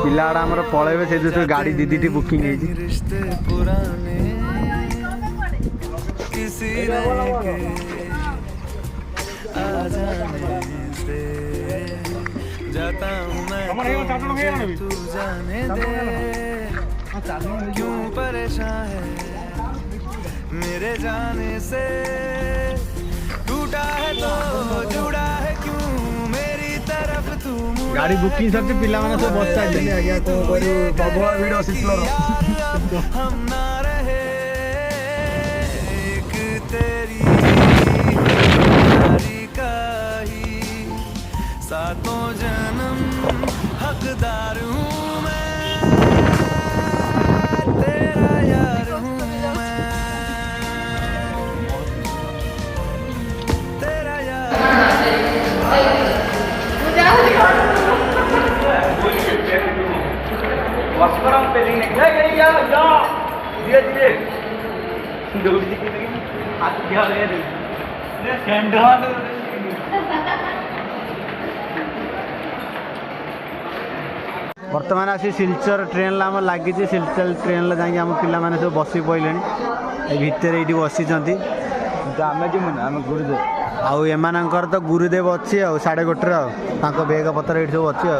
पिलाड़ा आमर पलैबे से गाड़ी दीदी बुकिंग जाता हूँ मैं तू जाने दे क्यों परेशान है मेरे जाने से टूटा है तो जुड़ा है क्यों मेरी तरफ तू गाड़ी बुकिंग सब पिला माने सब बस साइड ले आज्ञा को करू प्रभु वीडियो सिस्टम हम ना रहे एक तेरी यारी का ही सातों जन्म हकदार हूँ मैं तेरा यार हूँ मैं तेरा यार धीरे बर्तमान आसी सिलचर ट्रेन आम लगी सिलचर ट्रेन जाकि आम पिला माने सब बसी पड़े भितर ये बसी गुरुदेव आउ एमानकर तो गुरुदेव अच्छी आ 11:30 बेग पत्र ये सब अच्छी आ।